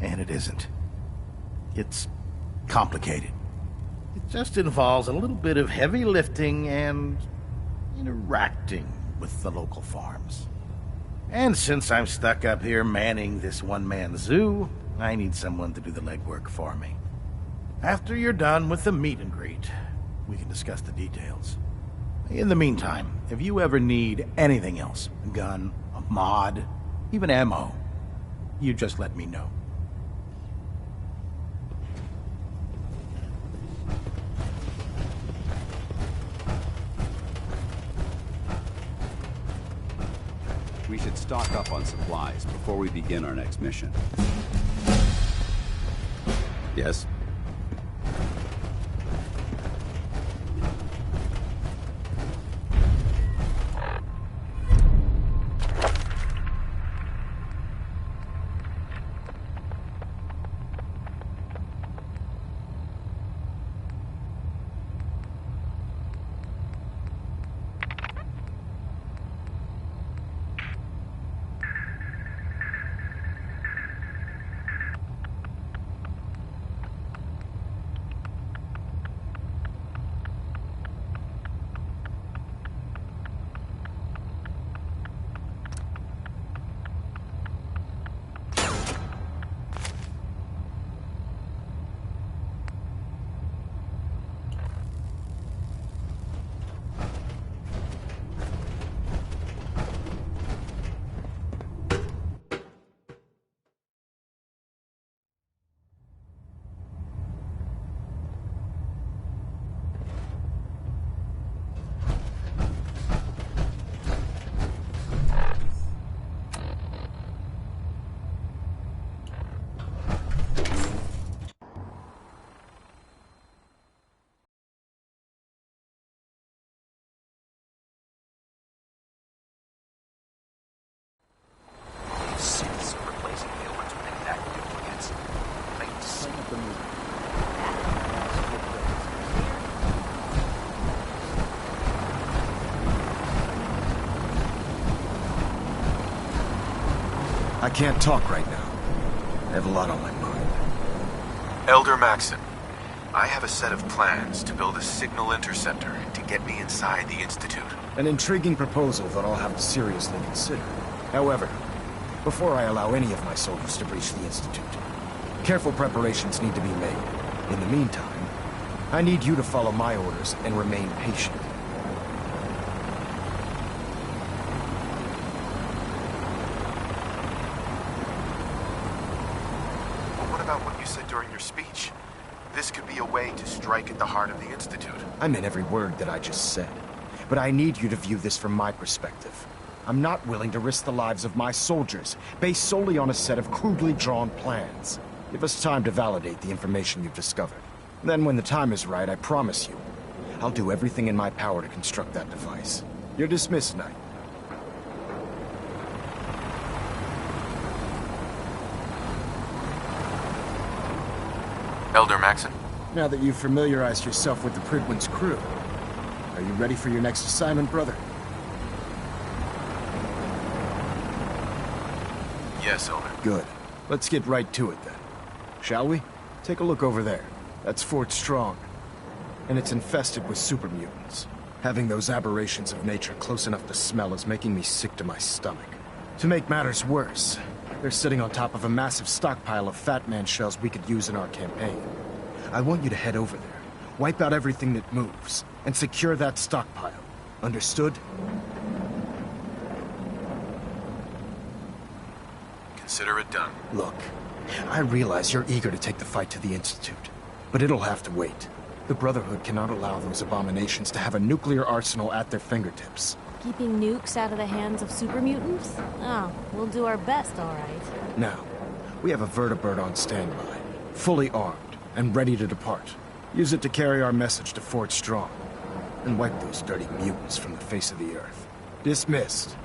and it isn't. It's complicated. It just involves a little bit of heavy lifting and interacting with the local farms. And since I'm stuck up here manning this one-man zoo, I need someone to do the legwork for me. After you're done with the meet and greet, we can discuss the details. In the meantime, if you ever need anything else, a gun, a mod, even ammo, you just let me know. We should stock up on supplies before we begin our next mission. Yes? I can't talk right now. I have a lot on my mind. Elder Maxon, I have a set of plans to build a signal interceptor to get me inside the Institute. An intriguing proposal that I'll have to seriously consider. However, before I allow any of my soldiers to breach the Institute, careful preparations need to be made. In the meantime, I need you to follow my orders and remain patient. During your speech, this could be a way to strike at the heart of the Institute. I meant every word that I just said, but I need you to view this from my perspective. I'm not willing to risk the lives of my soldiers based solely on a set of crudely drawn plans. Give us time to validate the information you've discovered. Then when the time is right, I promise you, I'll do everything in my power to construct that device. You're dismissed, Knight. Elder Maxon? Now that you've familiarized yourself with the Prydwen's crew, are you ready for your next assignment, brother? Yes, Elder. Good. Let's get right to it then. Shall we? Take a look over there. That's Fort Strong. And it's infested with super mutants. Having those aberrations of nature close enough to smell is making me sick to my stomach. To make matters worse, they're sitting on top of a massive stockpile of Fat Man shells we could use in our campaign. I want you to head over there, wipe out everything that moves, and secure that stockpile. Understood? Consider it done. Look, I realize you're eager to take the fight to the Institute, but it'll have to wait. The Brotherhood cannot allow those abominations to have a nuclear arsenal at their fingertips. Keeping nukes out of the hands of super mutants? Oh, we'll do our best, all right. Now, we have a vertibird on standby, fully armed and ready to depart. Use it to carry our message to Fort Strong, and wipe those dirty mutants from the face of the earth. Dismissed.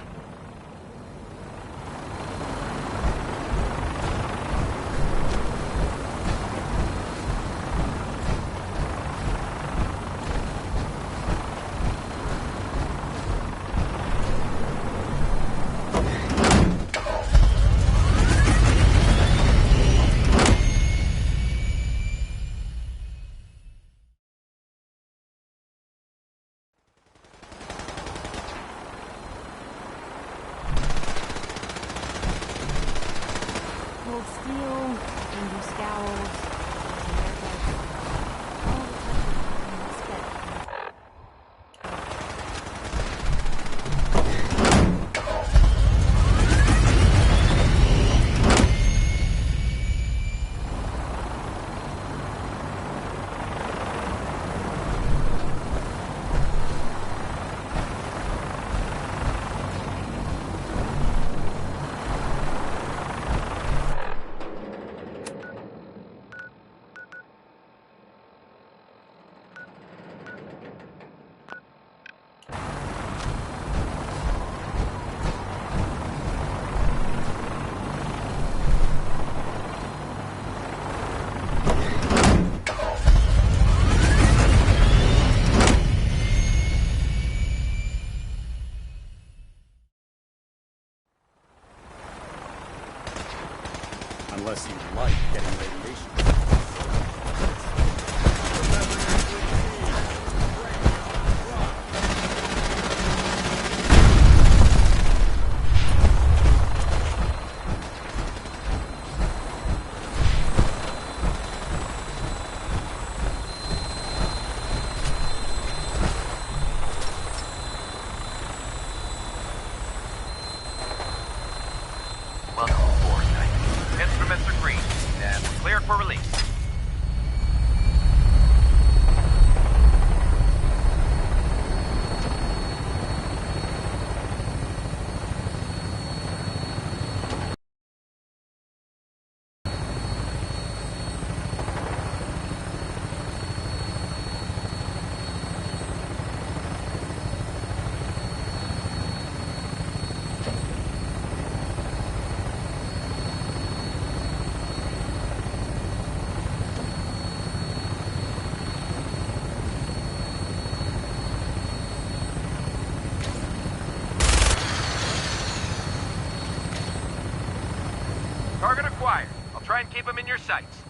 try and keep them in your sights.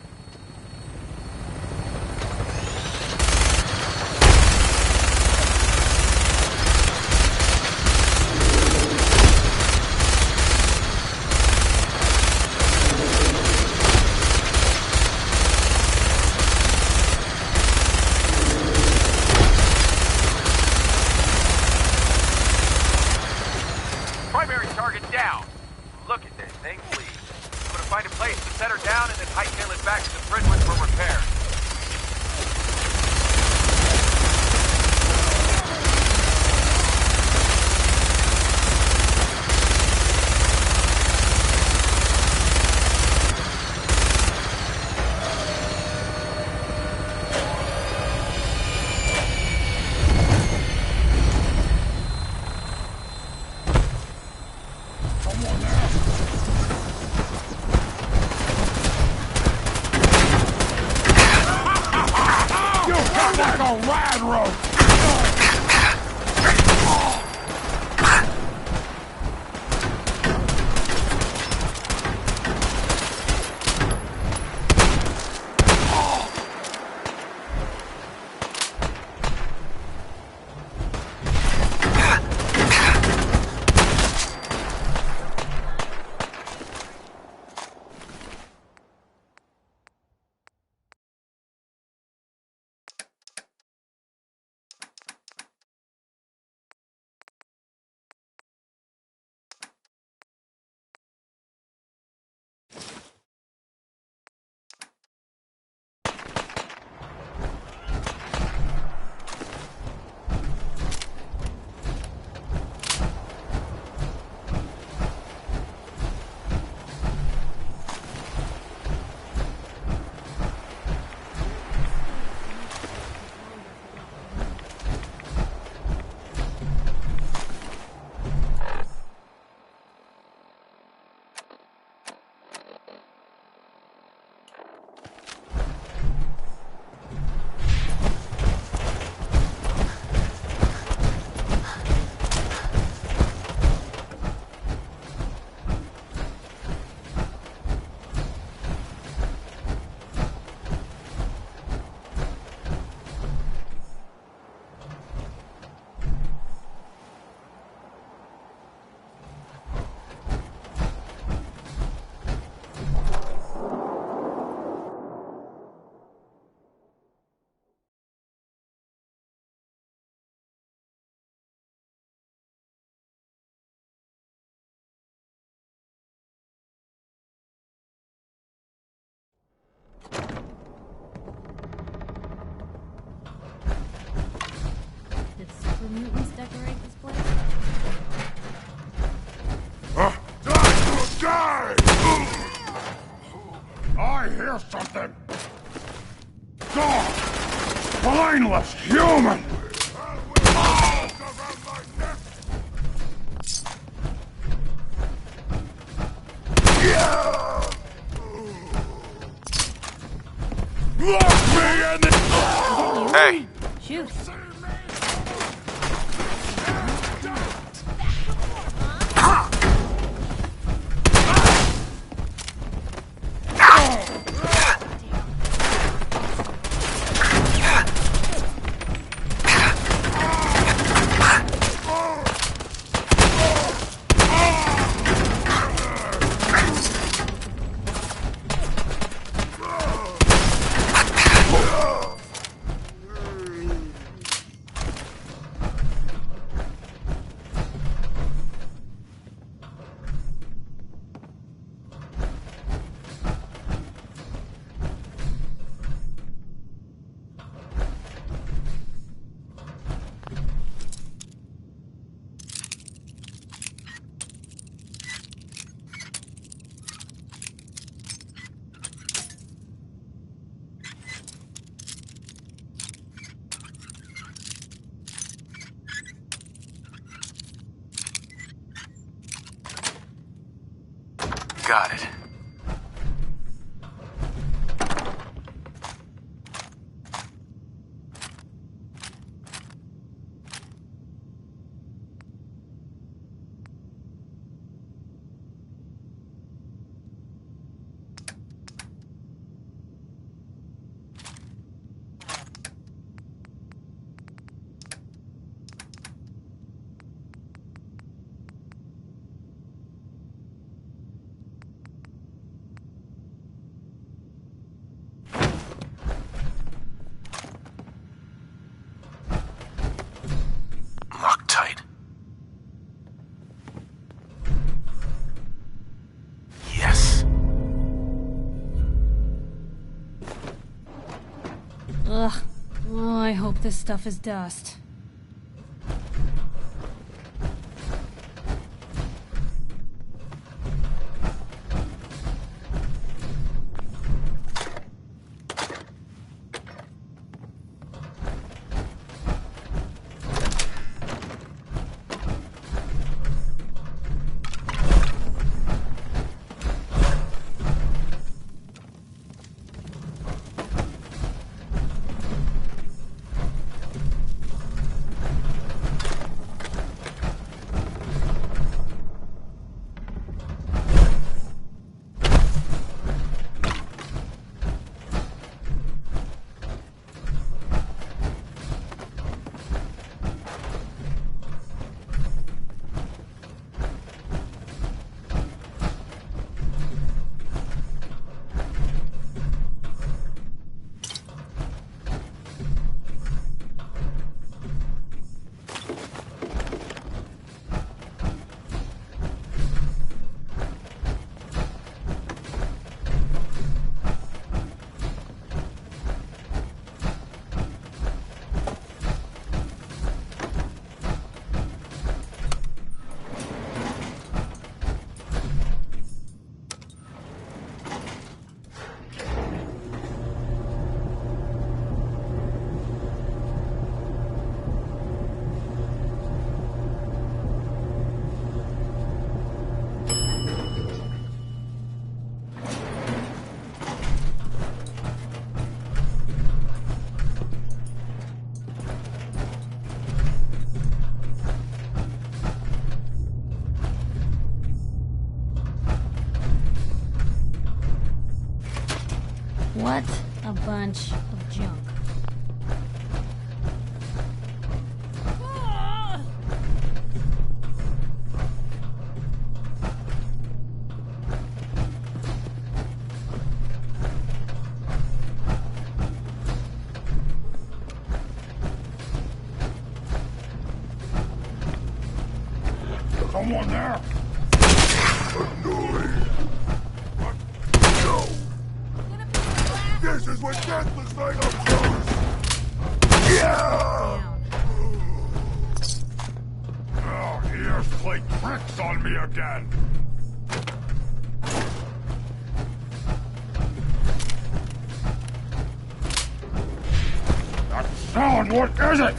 Primary target down. Look at this thing, please. I'm gonna find a place to set her down and then hightail it back to the Brentwood for repair. Like a rad rope! Did super mutants decorate this place? Die! I hear something! God! Spineless human! Look me in the... Hey! Shoot! Got it. Ugh. Oh, I hope this stuff is dust. What a bunch of junk. Someone there? This is what death looks like up close! Yeah! Oh, he has played tricks on me again! That sound, what is it?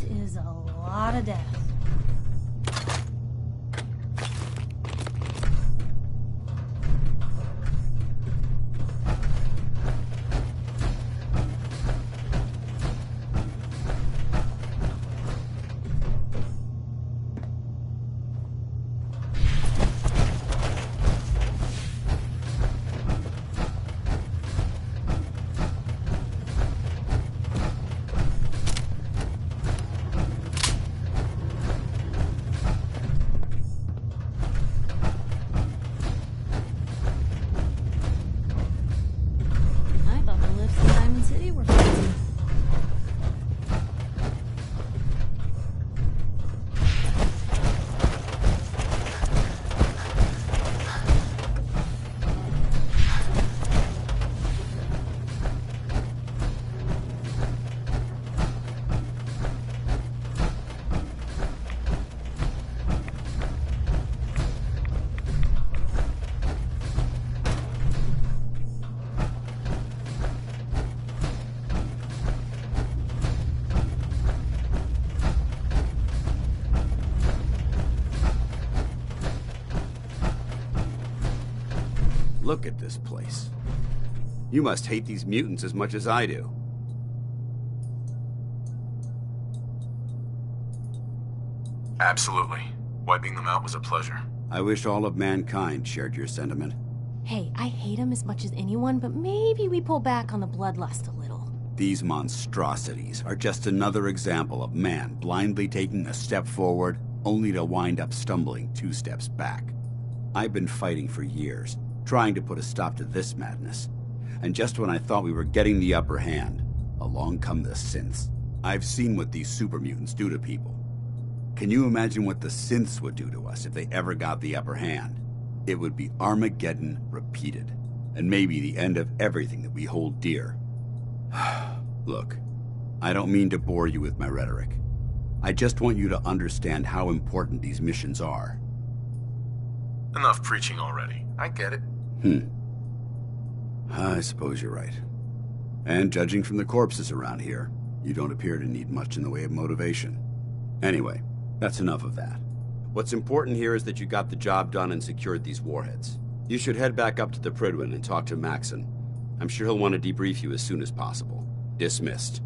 Is a lot of death. Look at this place. You must hate these mutants as much as I do. Absolutely. Wiping them out was a pleasure. I wish all of mankind shared your sentiment. Hey, I hate him as much as anyone, but maybe we pull back on the bloodlust a little. These monstrosities are just another example of man blindly taking a step forward, only to wind up stumbling 2 steps back. I've been fighting for years, trying to put a stop to this madness. And just when I thought we were getting the upper hand, along come the synths. I've seen what these super mutants do to people. Can you imagine what the synths would do to us if they ever got the upper hand? It would be Armageddon repeated, and maybe the end of everything that we hold dear. Look, I don't mean to bore you with my rhetoric. I just want you to understand how important these missions are. Enough preaching already. I get it. I suppose you're right. And judging from the corpses around here, you don't appear to need much in the way of motivation. Anyway, that's enough of that. What's important here is that you got the job done and secured these warheads. You should head back up to the Prydwen and talk to Maxon. I'm sure he'll want to debrief you as soon as possible. Dismissed.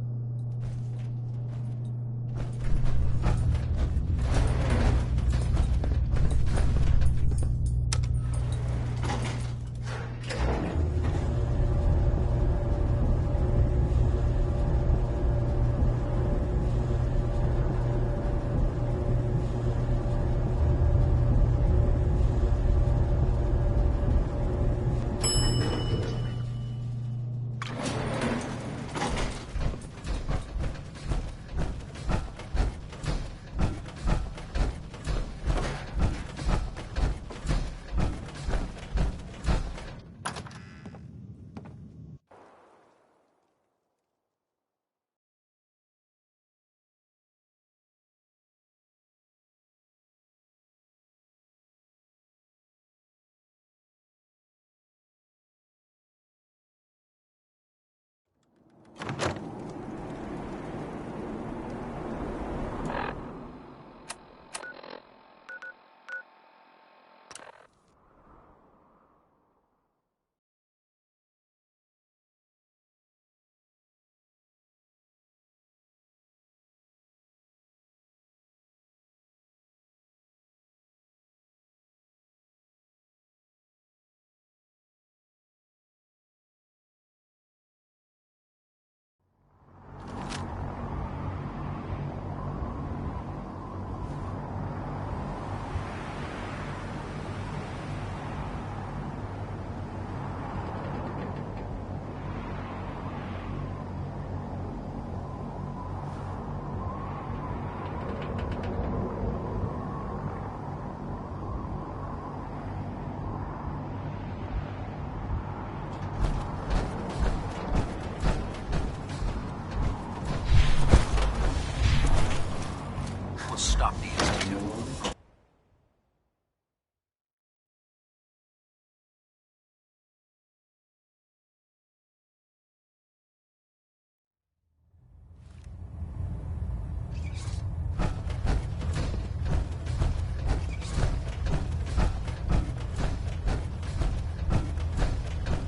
Stop these two.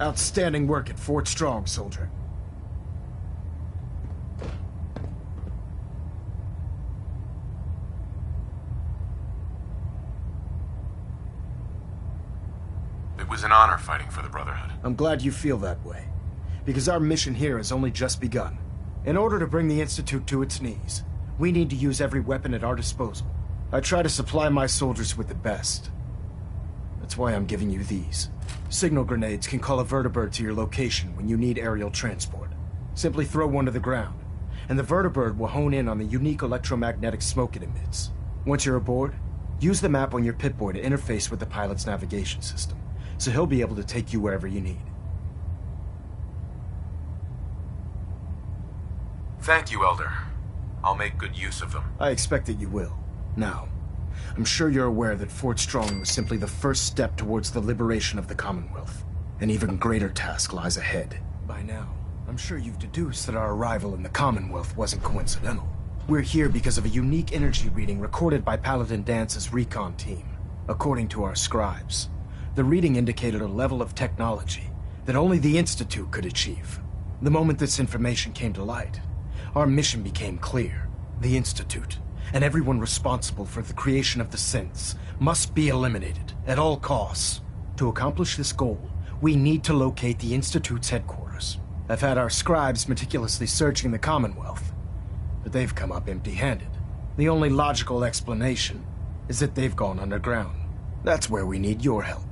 Outstanding work at Fort Strong, soldier. It was an honor fighting for the Brotherhood. I'm glad you feel that way, because our mission here has only just begun. In order to bring the Institute to its knees, we need to use every weapon at our disposal. I try to supply my soldiers with the best. That's why I'm giving you these. Signal grenades can call a vertibird to your location when you need aerial transport. Simply throw one to the ground, and the vertibird will hone in on the unique electromagnetic smoke it emits. Once you're aboard, use the map on your Pip-Boy to interface with the pilot's navigation system, so he'll be able to take you wherever you need. Thank you, Elder. I'll make good use of them. I expect that you will. Now, I'm sure you're aware that Fort Strong was simply the first step towards the liberation of the Commonwealth. An even greater task lies ahead. By now, I'm sure you've deduced that our arrival in the Commonwealth wasn't coincidental. We're here because of a unique energy reading recorded by Paladin Dance's recon team. According to our scribes, The reading indicated a level of technology that only the Institute could achieve. The moment this information came to light, our mission became clear. The Institute, and everyone responsible for the creation of the synths, must be eliminated at all costs. To accomplish this goal, we need to locate the Institute's headquarters. I've had our scribes meticulously searching the Commonwealth, but they've come up empty-handed. The only logical explanation is that they've gone underground. That's where we need your help.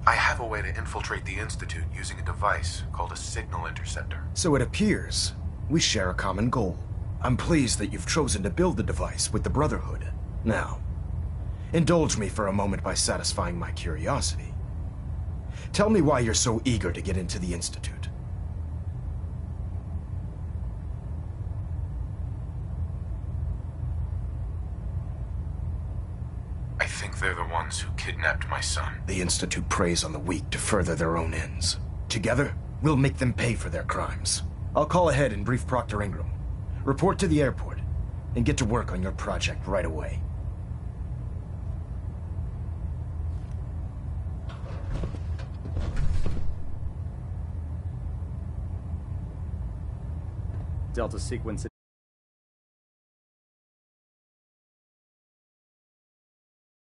I have a way to infiltrate the Institute using a device called a signal interceptor. So it appears we share a common goal. I'm pleased that you've chosen to build the device with the Brotherhood. Now, indulge me for a moment by satisfying my curiosity. Tell me why you're so eager to get into the Institute. I think they're the ones who kidnapped my son. The Institute preys on the weak to further their own ends. Together, we'll make them pay for their crimes. I'll call ahead and brief Proctor Ingram. Report to the airport, and get to work on your project right away. Delta sequence